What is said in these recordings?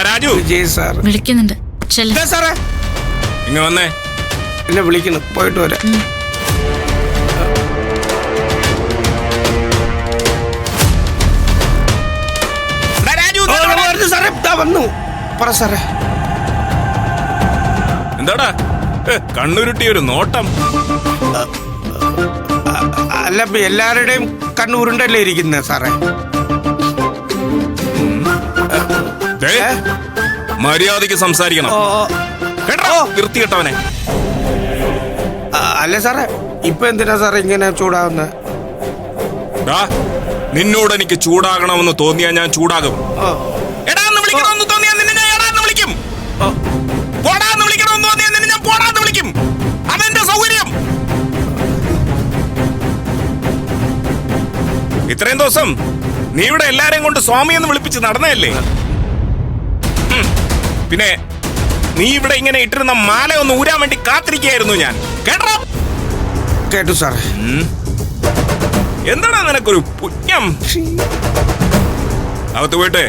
Raju Vijay sir വിളിക്കുന്നുണ്ട്. ചെല്ല്. സാറേ ഇങ്ങ വന്നേ. എന്നെ വിളിക്കുന്നു, പോയിട്ട് വരാം. സാറേ വന്നു. പറ സാറേ. എന്താടാ കണ്ണുരുട്ടി ഒരു നോട്ടം? അല്ല, എല്ലാവരുടെയും കണ്ണൂരുണ്ടല്ലേ ഇരിക്കുന്നത് സാറേ. മര്യാദക്ക് സംസാരിക്കണം കേട്ടോ, വൃത്തികെട്ടവനെ. അല്ല സാറേ, ഇപ്പൊ എന്തിനാ സാറേ ഇങ്ങനെ ചൂടാവുന്നത്? നിന്നോട് എനിക്ക് ചൂടാകണമെന്ന് തോന്നിയാ ഞാൻ ചൂടാകും. എടാന്ന് വിളിക്കണമെന്ന് തോന്നിയാ നിന്നെ ഞാൻ എടാന്ന് വിളിക്കും. പോടാന്ന് വിളിക്കണമെന്ന് തോന്നിയാ നിന്നെ ഞാൻ പോടാന്ന് വിളിക്കും. അതെന്റെ സൗകര്യം. ഇത്രയും ദിവസം നീ ഇവിടെ എല്ലാരെയും കൊണ്ട് സ്വാമി എന്ന് വിളിപ്പിച്ച് നടന്നതല്ലേ? പിന്നെ നീ ഇവിടെ ഇങ്ങനെ ഇട്ടിരുന്ന മാല ഒന്ന് ഊരാൻ വേണ്ടി കാത്തിരിക്കുകയായിരുന്നു ഞാൻ. കേട്ടോ? കേട്ടു സാറേ. എന്താണ് നിനക്കൊരു പുണ്യം? അകത്ത് പോയിട്ട്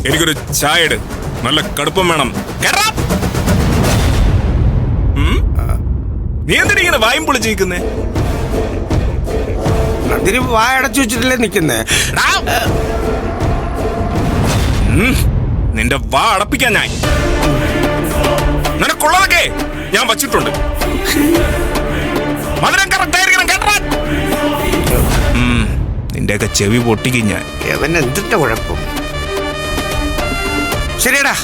എനിക്കൊരു ചായ ഇട്, നല്ല കടുപ്പം വേണം. കേട്ടോ? നീ എന്തിനാ ഇങ്ങനെ വായും പൊളിച്ചിരിക്കുന്നേ? അതിന് വായടച്ചു വെച്ചിട്ടല്ലേ നിക്കുന്നേ. നിന്റെ വാ അടപ്പിക്കാൻ ഞാൻ നിനക്കുള്ളതൊക്കെ ഞാൻ വച്ചിട്ടുണ്ട്. മധുരം കറക്റ്റായിരിക്കണം കേട്ടോ. നിന്റെയൊക്കെ ചെവി പൊട്ടിക്കും ഞാൻ. എന്തിന്റെ കുഴപ്പം? ശരിയടാ.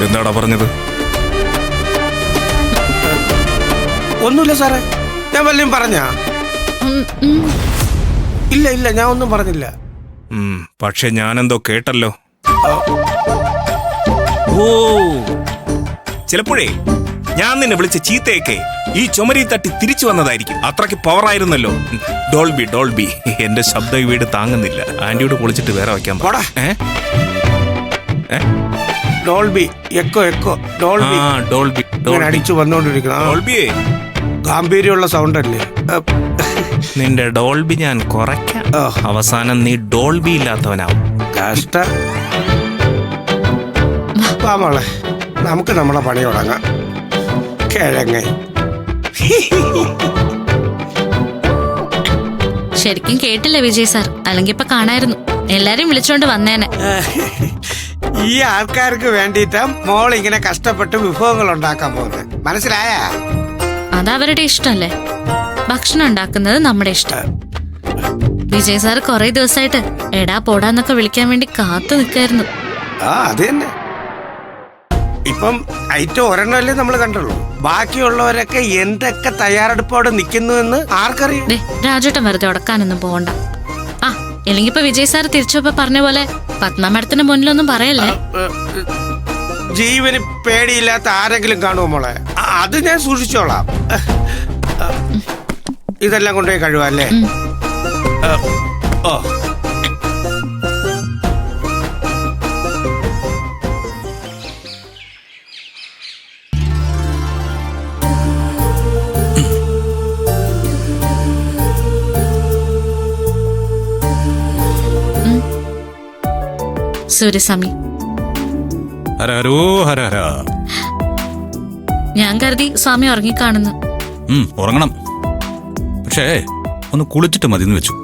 എന്താടാ പറഞ്ഞത്? ഒന്നുമില്ല സാറേ, ഞാൻ വല്ലതും പറഞ്ഞാ? ഇല്ല ഇല്ല, ഞാൻ ഒന്നും പറഞ്ഞില്ല. പക്ഷെ ഞാനെന്തോ കേട്ടല്ലോ. ഓ, ചിലപ്പോഴേ ഞാൻ നിന്നെ വിളിച്ച ചീത്തയൊക്കെ ഈ ചുമരി തട്ടി തിരിച്ചു വന്നതായിരിക്കും. അത്രയ്ക്ക് പവറായിരുന്നല്ലോ. ഡോൾബി ഡോൾബി, എന്റെ ശബ്ദം ഈ വീട് താങ്ങുന്നില്ല. ആന്റിയോട് പൊളിച്ചിട്ട് വേറെ വയ്ക്കാൻ പോടാ. Dolby, echo echo, Dolby Dolby അടിച്ചു വന്നോണ്ടിരിക്കണം. ഡോൾബിയേ, ഗാംഭീര്യമുള്ള സൗണ്ട് അല്ലേ? നിന്റെ ഡോൾബി ഞാൻ കുറയ്ക്കാം. അവസാനം നീ ഡോൾബി ഇല്ലാത്തവനാവും. കഷ്ട. മോളെ, നമുക്ക് നമ്മളെ പണി തുടങ്ങാം. കിഴങ്ങ ശരിക്കും കേട്ടില്ല വിജയ് സാർ, അല്ലെങ്കിൽ ഇപ്പൊ കാണായിരുന്നു. എല്ലാരും വിളിച്ചോണ്ട് വന്നേനെ. ഈ ആൾക്കാർക്ക് വേണ്ടിയിട്ടാ മോൾ ഇങ്ങനെ കഷ്ടപ്പെട്ട് വിഭവങ്ങൾ ഉണ്ടാക്കാൻ പോകുന്നത്. മനസ്സിലായ? അതവരുടെ ഇഷ്ടല്ലേ. ഭക്ഷണം ഉണ്ടാക്കുന്നത് നമ്മുടെ ഇഷ്ടം. വിജയ് സാർ കൊറേ ദിവസമായിട്ട് എടാ പോടാന്നൊക്കെ വിളിക്കാൻ വേണ്ടി കാത്തു നിൽക്കായിരുന്നു. അത് തന്നെ. ഇപ്പം ഐറ്റം ഒരെണ്ണല്ലേ നമ്മൾ കണ്ടുള്ളൂ. ബാക്കിയുള്ളവരൊക്കെ എന്തൊക്കെ തയ്യാറെടുപ്പോടെ നിൽക്കുന്നു എന്ന് ആർക്കറിയാം. രാജേട്ടൻ വെറുതെ ഉടക്കാനൊന്നും പോകണ്ട. ഇല്ലെങ്കിൽ ഇപ്പൊ വിജയ് സാർ തിരിച്ചപ്പോ പറഞ്ഞ പോലെ പത്മ മാഡത്തിന്റെ മുന്നിലൊന്നും പറയല്ലേ. ജീവന് പേടിയില്ലാത്ത ആരെങ്കിലും കാണുമോ മോളെ? അത് ഞാൻ സൂക്ഷിച്ചോളാം. ഇതെല്ലാം കൊണ്ടുപോയി കഴിവല്ലേ? ഓ, സൂര്യസ്വാമി, ഞാൻ കരുതി സ്വാമി ഉറങ്ങിക്കാണുന്നു. ഉറങ്ങണം, പക്ഷേ ഒന്ന് കുളിച്ചിട്ട് മതിന്ന് വെച്ചു.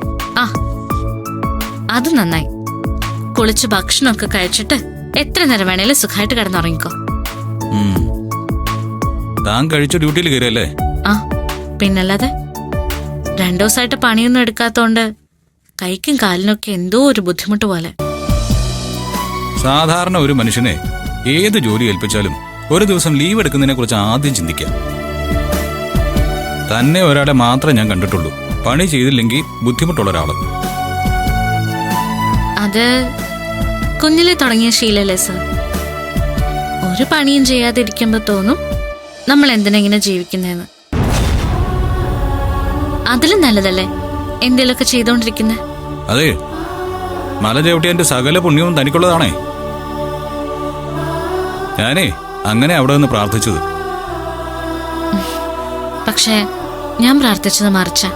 അത് നന്നായി. കുളിച്ച് ഭക്ഷണമൊക്കെ കഴിച്ചിട്ട് എത്ര നേരം വേണേലും സുഖമായിട്ട് കിടന്നുറങ്ങിക്കോ. താൻ കഴിച്ച ഡ്യൂട്ടിയിൽ കയറിയല്ലേ? പിന്നല്ലാതെ. 2 ദിവസമായിട്ട് പണിയൊന്നും എടുക്കാത്തോണ്ട് കൈക്കും കാലിനൊക്കെ എന്തോ ഒരു ബുദ്ധിമുട്ട് പോലെ. സാധാരണ ഒരു മനുഷ്യനെ ഏത് ജോലി ഏൽപ്പിച്ചാലും ഒരു ദിവസം ലീവ് എടുക്കുന്നതിനെ കുറിച്ച് ആദ്യം ചിന്തിക്കാം. തന്നെ ഒരാളെ മാത്രമേ ഞാൻ കണ്ടിട്ടുള്ളൂ പണി ചെയ്തില്ലെങ്കിൽ ബുദ്ധിമുട്ടുള്ള ഒരാള്. അത് കുഞ്ഞിലെ തുടങ്ങിയ ശീലല്ലേ സർ. ഒരു പണിയും ചെയ്യാതിരിക്കുമ്പോ തോന്നും നമ്മൾ എന്തിനെങ്ങനെ ജീവിക്കുന്നതെന്ന്. അതിലും നല്ലതല്ലേ എന്തെങ്കിലുമൊക്കെ ചെയ്തോണ്ടിരിക്കുന്നെ. അതെ, മല ചവിട്ടിയന്റെ സകല പുണ്യവും തനിക്കുള്ളതാണേ. ഞാനേ അങ്ങനെ അവിടെ നിന്ന് പ്രാർത്ഥിച്ചത്. പക്ഷേ ഞാൻ പ്രാർത്ഥിച്ചത് മറിച്ച